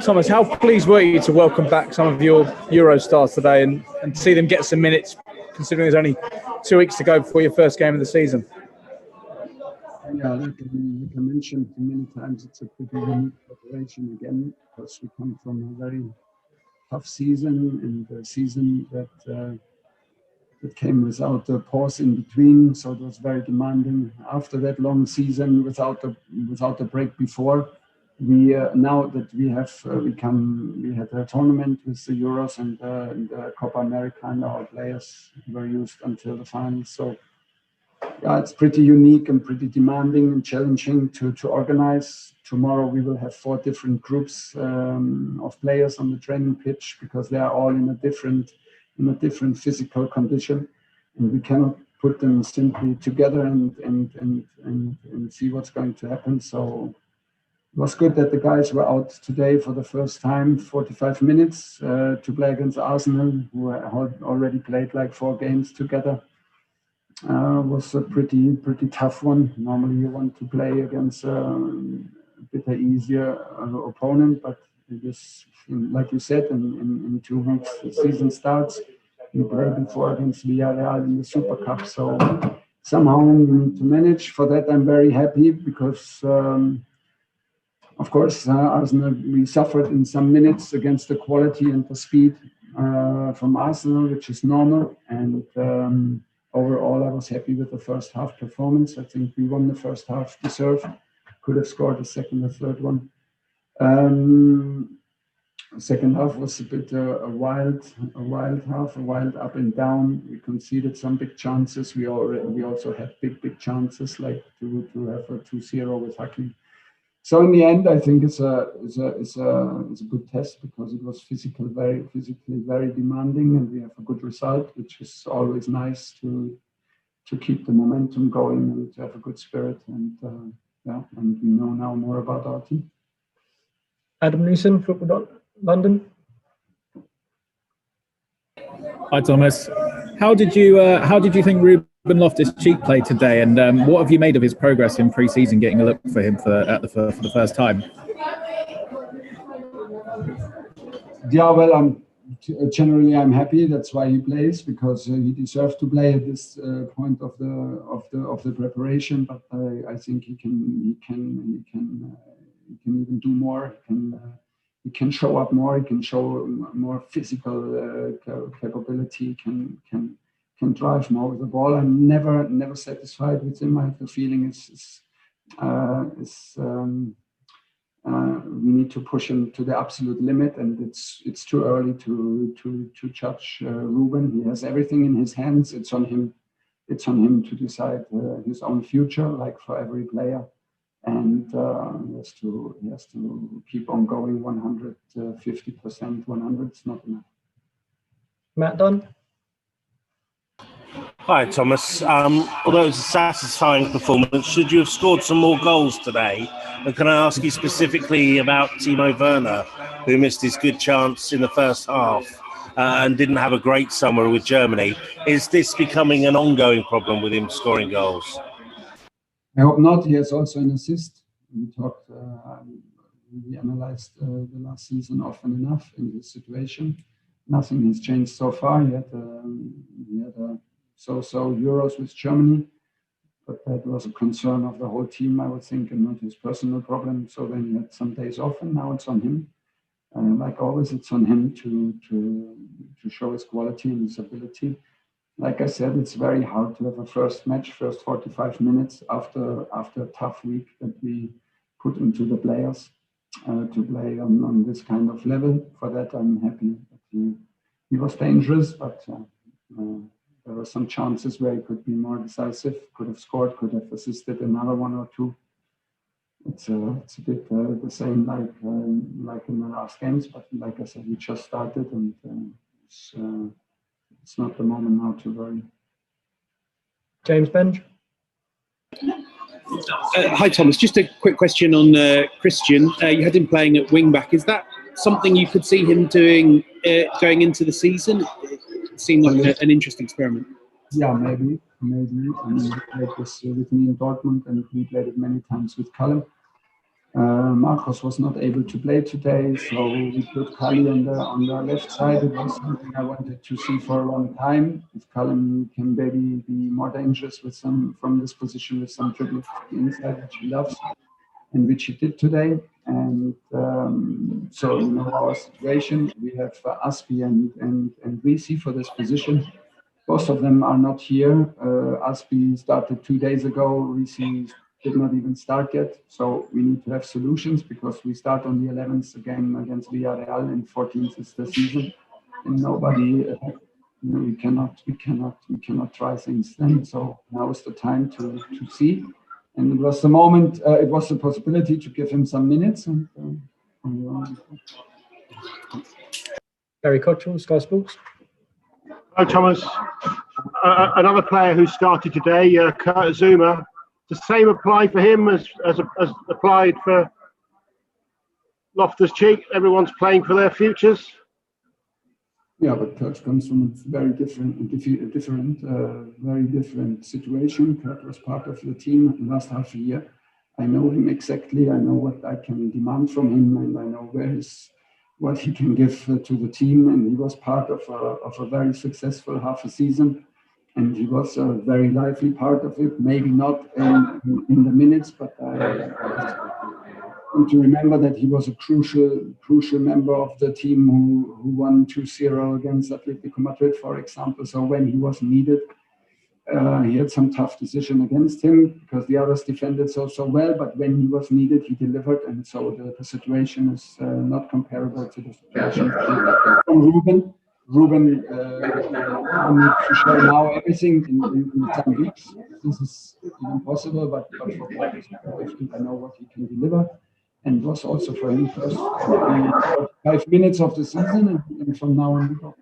Thomas, how pleased were you to welcome back some of your Euro stars today and see them get some minutes, considering there's only 2 weeks to go before your first game of the season? Yeah, like I mentioned many times, it's a pretty unique preparation again, because we come from a very tough season, and a season that came without a pause in between, so it was very demanding. After that long season, without a break before, we now that we have we had a tournament with the Euros and the Copa America, and our players were used until the final. So yeah, it's pretty unique and pretty demanding and challenging to organize. Tomorrow we will have 4 different groups of players on the training pitch, because they are all in a different physical condition, and we cannot put them simply together and see what's going to happen. So it was good that the guys were out today for the first time, 45 minutes to play against Arsenal, who had already played like 4 games together. Was a pretty tough one. Normally you want to play against a bit easier opponent, but it is, like you said, in 2 weeks the season starts. We play before against Villarreal in the Super Cup, so somehow we need to manage. For that I'm very happy, because of course Arsenal, we suffered in some minutes against the quality and the speed from Arsenal, which is normal, and overall, I was happy with the first half performance. I think we won the first half deserved. Could have scored the second or third one. Second half was a bit a wild half, a wild up and down. We conceded some big chances. We also had big chances, like to have a 2-0 with Hakim. So in the end, I think it's a good test, because it was physically very demanding, and we have a good result, which is always nice to keep the momentum going and to have a good spirit. And and we know now more about our team. Adam Newson, Football London. Hi Thomas, how did you think Ruben Loftus-Cheek played today, and what have you made of his progress in pre-season, getting a look for him for the first time? Yeah, well, generally I'm happy. That's why he plays, because he deserves to play at this point of the preparation. But I think he can even do more. He can show up more. He can show more physical capability. Can drive more with the ball. I'm never satisfied with him. I have the feeling we need to push him to the absolute limit, and it's too early to judge Ruben. He has everything in his hands. It's on him to decide his own future, like for every player. And he has to keep on going 150%. 100 is not enough. Matt Dunn. Hi, Thomas. Although it was a satisfying performance, should you have scored some more goals today? And can I ask you specifically about Timo Werner, who missed his good chance in the first half and didn't have a great summer with Germany? Is this becoming an ongoing problem with him scoring goals? I hope not. He has also an assist. We analyzed the last season often enough in this situation. Nothing has changed so far. He had a so Euros with Germany, but that was a concern of the whole team, I would think, and not his personal problem. So then he had some days off, and now it's on him. Like always, it's on him to show his quality and his ability. Like I said, it's very hard to have a first 45 minutes after a tough week that we put into the players to play on this kind of level. For that, I'm happy that he was dangerous, but there were some chances where he could be more decisive, could have scored, could have assisted another 1 or 2. It's a bit the same like in the last games, but like I said, we just started, and it's not the moment now to worry. James Benge. Hi Thomas, just a quick question on Christian. You had him playing at wing back. Is that something you could see him doing going into the season? It seemed like an interesting experiment. Yeah, maybe. I mean, he played this with me in Dortmund, and we played it many times with Callum. Marcos was not able to play today, so we put Kali on the left side. It was something I wanted to see for a long time. If Callum can maybe be more dangerous with from this position with some dribbles to the inside, which he loves, and which he did today. And so you know our situation. We have Aspi and Risi for this position. Both of them are not here. Aspi started 2 days ago. Risi did not even start yet. So we need to have solutions because we start on the 11th again against Villarreal and 14th is the season. And nobody, we cannot try things then. So now is the time to see. And it was the moment, it was the possibility to give him some minutes. And Gary Cottrell, Sky Sports. Hello, Thomas. Another player who started today, Kurt Zuma. Does the same apply for him as applied for Loftus-Cheek? Everyone's playing for their futures. Yeah, but Kurt comes from a very different situation. Kurt was part of the team in the last half a year. I know him exactly. I know what I can demand from him, and I know what he can give to the team. And he was part of a very successful half a season. And he was a very lively part of it, maybe not in the minutes, but I want to remember that he was a crucial member of the team who won 2-0 against Atletico Madrid, for example. So when he was needed, he had some tough decision against him because the others defended so well, but when he was needed, he delivered. And so the situation is not comparable to the situation from Ruben needs to show now everything in some weeks. This is even possible, but for I know what he can deliver. And it was also for him first 5 minutes of the season, and from now on we go.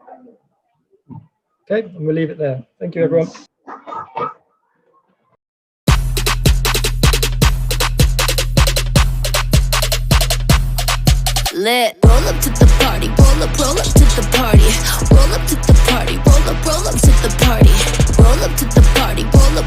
Okay, and we'll leave it there. Thank you, everyone. Lit. Roll up to the party, roll up to the party. Roll up to the party, roll up to the party. Roll up to the party, roll up